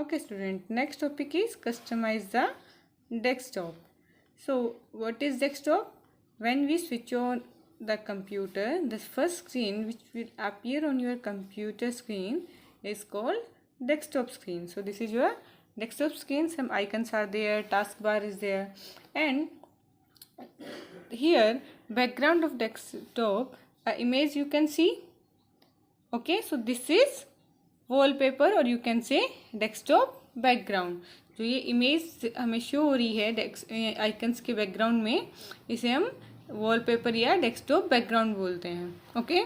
Okay, student. Next topic is customize the desktop. So, what is desktop? When we switch on the computer, the first screen which will appear on your computer screen is called desktop screen. So, this is your desktop screen. Some icons are there, taskbar is there, and here background of desktop image you can see. Okay, so this is wallpaper और you can say desktop background. जो ये image हमें show हो रही है icons के background में, इसे हम वॉलपेपर या डेस्कटॉप बैकग्राउंड बोलते हैं. Okay,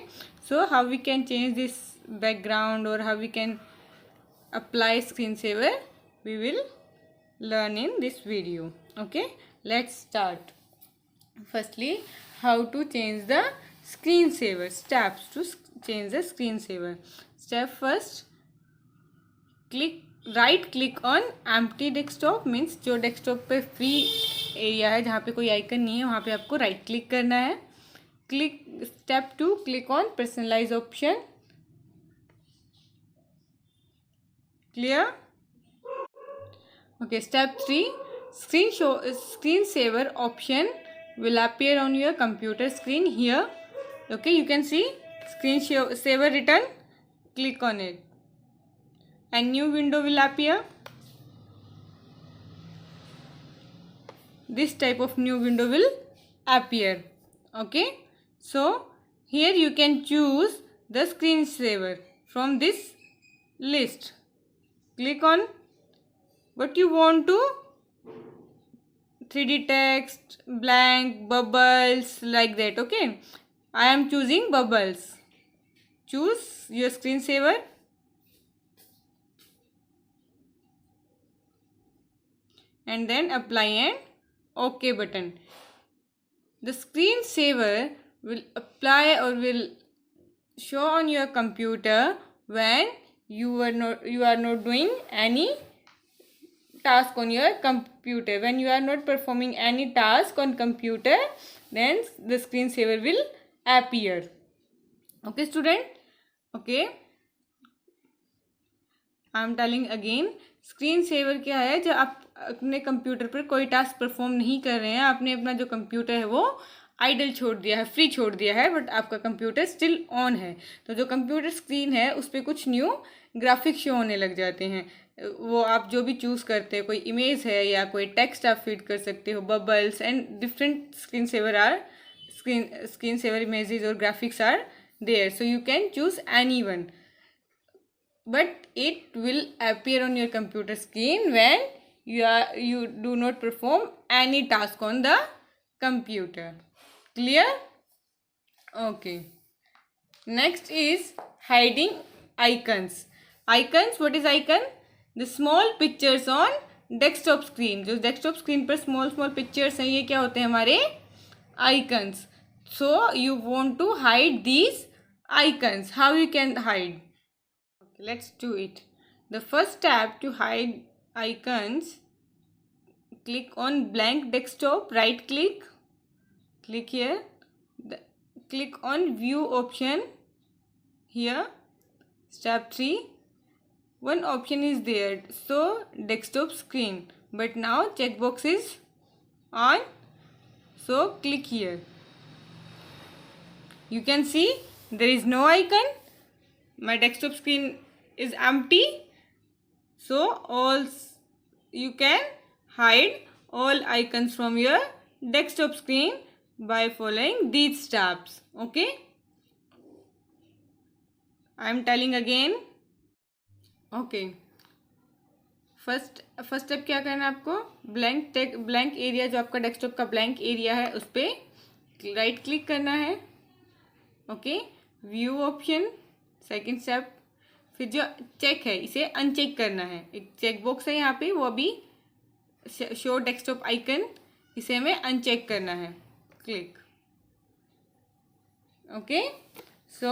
so how we can change this background और how we can apply screen saver we will learn in this video. Okay, let's start. Firstly, how to change the screensaver, steps to change the screensaver. Step first, right click on empty desktop. Means जो desktop पे free area है जहाँ पे कोई icon नहीं है वहाँ पे आपको राइट क्लिक करना है. Step 2, click on personalise option. Clear? Okay. Step 3, screen saver option will appear on your computer screen here. Okay, you can see screen saver written. Click on it. A new window will appear. This type of new window will appear. Okay, so here you can choose the screensaver from this list. Click on what you want to, 3D text, blank, bubbles, like that. Okay, I am choosing bubbles. Choose your screensaver. And then apply an OK button. The screensaver will apply or will show on your computer when you are not doing any task on your computer. When you are not performing any task on computer, then the screensaver will appear. Okay, student? Okay, I am telling again. Screen saver क्या है? जब आप अपने computer पर कोई task perform नहीं कर रहे हैं, आपने अपना जो कंप्यूटर है वो आइडल छोड़ दिया है, फ्री छोड़ दिया है, बट आपका कंप्यूटर स्टिल ऑन है, तो जो कंप्यूटर स्क्रीन है उस पर कुछ न्यू ग्राफिक्स शो होने लग जाते हैं. वो आप जो भी चूज़ करते हैं, कोई इमेज है या कोई टेक्स्ट आप फीड कर सकते हो, bubbles and different screen saver images और graphics are there. So you can choose any one, but it will appear on your computer screen when you do not perform any task on the computer. Clear? Okay, next is hiding icons. What is icon? The small pictures on desktop screen. जो desktop screen पर small pictures हैं, ये क्या होते हैं? हमारे icons. So you want to hide these icons. How you can hide? Let's do it. The first step to hide icons, click on blank desktop, right click here, click on view option here. Step 3, one option is there, so desktop screen, but now checkbox is on, so click here. You can see there is no icon. My desktop screen is empty, so you can hide all icons from your desktop screen by following these steps. Okay, I am telling again. Okay, first step क्या करना है आपको? Blank area, जो आपका desktop का blank area है उस पर राइट क्लिक करना है. Okay, view option. Second step, फिर जो चेक है इसे अनचेक करना है. एक चेक बॉक्स है यहाँ पे, वो अभी शो डेस्कटॉप आइकन, इसे हमें अनचेक करना है. Click. Okay, so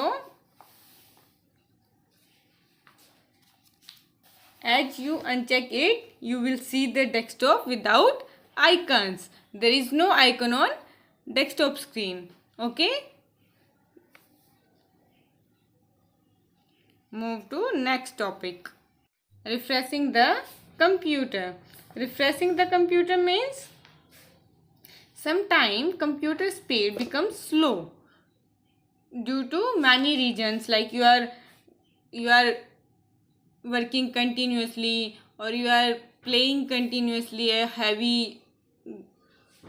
as you uncheck it, you will see the desktop without icons. There is no icon on desktop screen. Okay, move to next topic. Refreshing the computer. Refreshing the computer means sometimes computer speed becomes slow due to many reasons, like you are working continuously, or you are playing continuously a heavy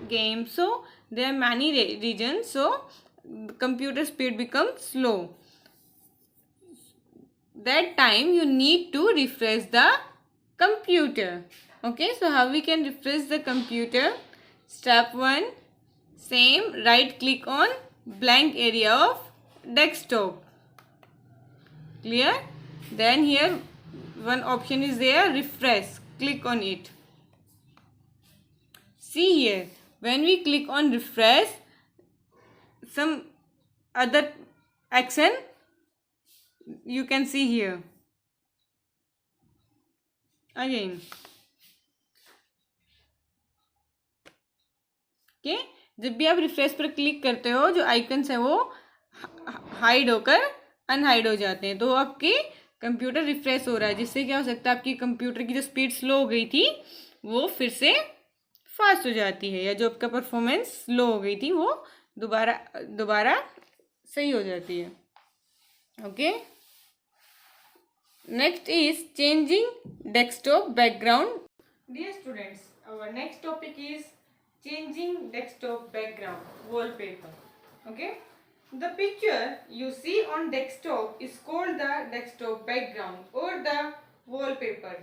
game. So there are many reasons, so computer speed becomes slow. That time you need to refresh the computer. Okay, so how we can refresh the computer? Step 1, same, right click on blank area of desktop. Clear? Then here one option is there, refresh. Click on it. See here, when we click on refresh, some other action you can see here. Again. Okay, जब भी आप refresh पर click करते हो, जो icons है वो hide होकर अनहाइड हो जाते हैं, तो आपकी कंप्यूटर रिफ्रेश हो रहा है, जिससे क्या हो सकता है, आपकी कंप्यूटर की जो स्पीड स्लो हो गई थी वो फिर से फास्ट हो जाती है, या जो आपका परफॉर्मेंस स्लो हो गई थी वो दोबारा सही हो जाती है. Okay, next is changing desktop background. Dear students, our next topic is changing desktop background wallpaper. Okay, the picture you see on desktop is called the desktop background or the wallpaper.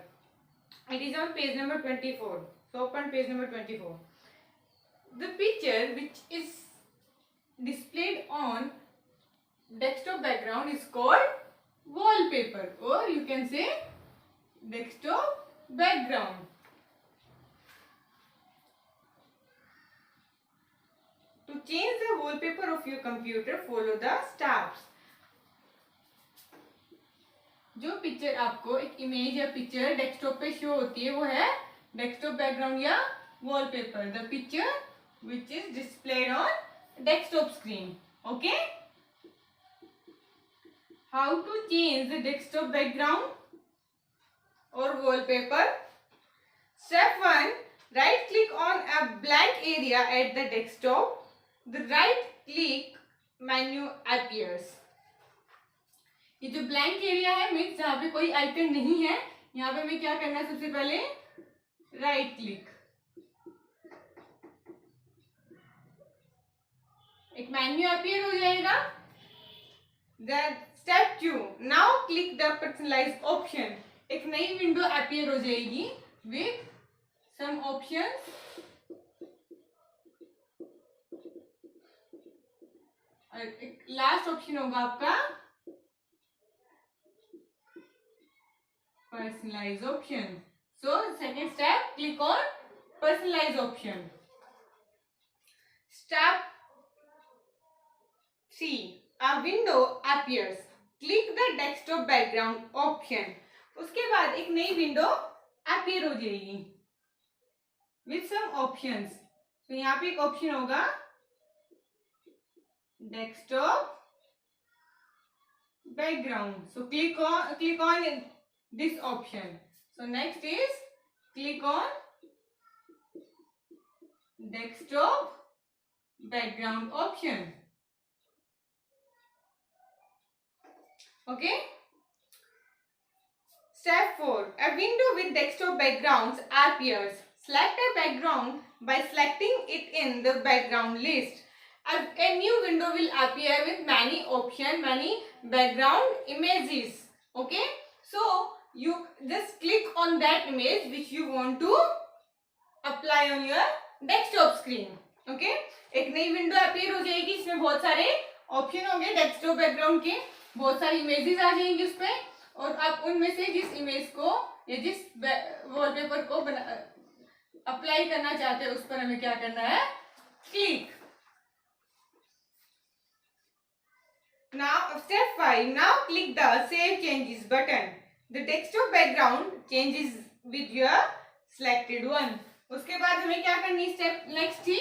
It is on page number 24. So open page number 24. The picture which is displayed on desktop background is called wallpaper, or you can say desktop background. To change the wallpaper of your computer, follow the steps. जो picture आपको एक image या picture desktop पे show होती है वो है desktop background या wallpaper. The picture which is displayed on desktop screen. Okay, how to change the desktop background और wallpaper. Step 1, right click on a blank area at the desktop. The right click menu appears. ये जो blank area है means जहाँ पे कोई icon नहीं है, यहाँ पे हमें क्या करना है, सबसे पहले राइट क्लिक. एक मेन्यू अपीयर हो जाएगा. Then step 2, now click the personalize option. एक नई विंडो अपीयर हो जाएगी with some options. एक लास्ट ऑप्शन होगा आपका personalise option. So second step, click on personalise option. Step 3, a window appears. Click the desktop background option. उसके बाद एक नई विंडो अपीयर हो जाएगी विथ सम ऑप्शंस. तो यहाँ पे एक ऑप्शन होगा desktop background. So click on this option. So next is click on desktop background option. Okay, step 4, a window with desktop backgrounds appears. Select a background by selecting it in the background list. A new window will appear with many options, many background images. Okay, so you just click on that image which you want to apply on your desktop screen. Okay, एक नई window appear हो जाएगी, इसमें बहुत सारे option होंगे desktop background के, बहुत सारी इमेजेस आ जाएंगी उस पे, और आप उनमें से जिस इमेज को या जिस वॉलपेपर को अप्लाई करना चाहते हैं उस पर हमें क्या करना है, click. Now step 5, now click the save changes button. The desktop background changes with your selected one. उसके बाद हमें क्या करनी है, स्टेप नेक्स्ट थी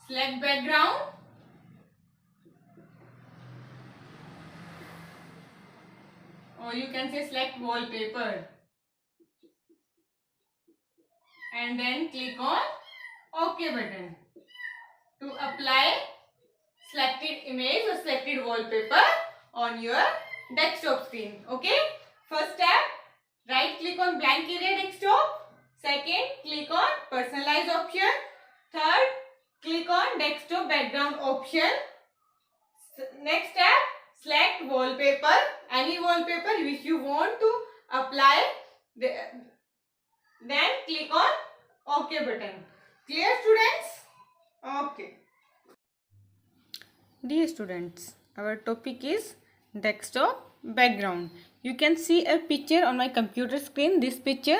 select background. Or you can say select wallpaper. and then click on OK button to apply selected image or selected wallpaper on your desktop screen. Okay, first step, right click on blank area desktop. Second, click on personalize option. Third, click on desktop background option. Next step, select wallpaper, any wallpaper which you want to apply. Then click on OK button. Clear, students? Okay. Dear students, our topic is desktop background. You can see a picture on my computer screen. This picture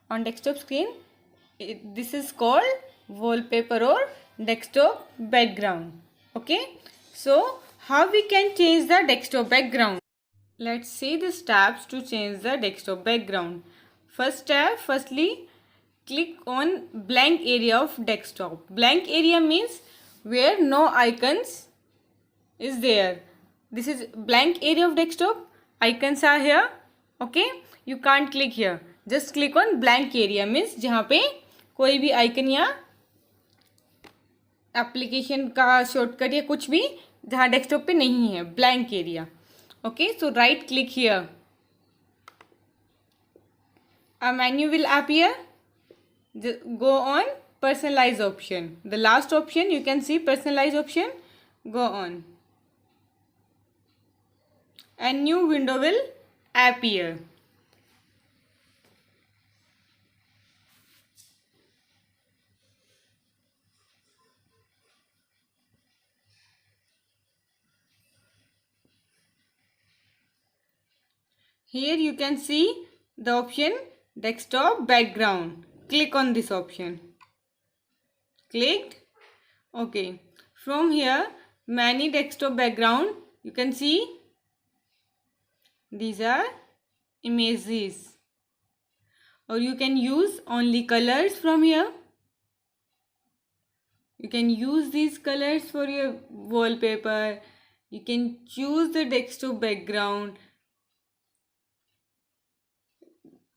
on desktop screen, this is called wallpaper or desktop background. Okay, so how we can change the desktop background? Let's see the steps to change the desktop background. First step, firstly click on blank area of desktop. Blank area means where no icons is there. This is blank area of desktop. Icons are here. Okay, you can't click here. Just click on blank area means जहाँ पे कोई भी icon या application का shortcut या कुछ भी जहाँ डेस्कटॉप पे नहीं है, blank area. Okay, so right click here. A menu will appear. Go on personalize option. The last option you can see personalize option. Go on. A new window will appear. Here you can see the option desktop background. Click on this option. Clicked. Okay. From here many desktop background you can see. These are images, or you can use only colors from here. You can use these colors for your wallpaper. You can choose the desktop background.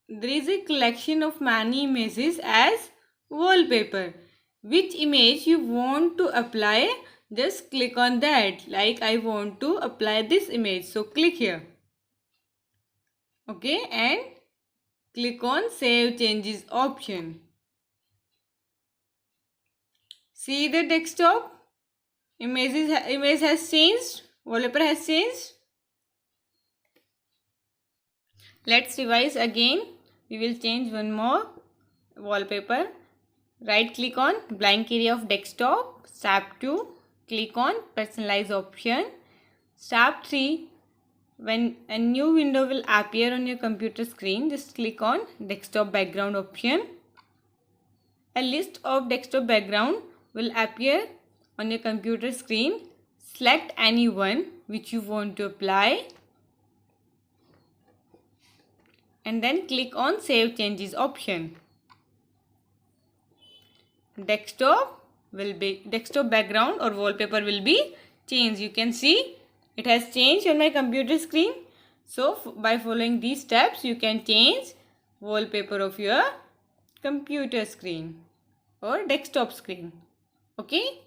There is a collection of many images as wallpaper. Which image you want to apply, just click on that. Like I want to apply this image, so click here. Okay, and click on save changes option. See the desktop image has changed, wallpaper has changed. Let's revise again. We will change one more wallpaper. Right click on blank area of desktop. Step 2, click on personalize option. Step 3, when a new window will appear on your computer screen, just click on desktop background option. A list of desktop background will appear on your computer screen. Select any one which you want to apply and then click on save changes option. Desktop background or wallpaper will be changed. You can see it has changed on my computer screen. So by following these steps you can change wallpaper of your computer screen or desktop screen. Okay.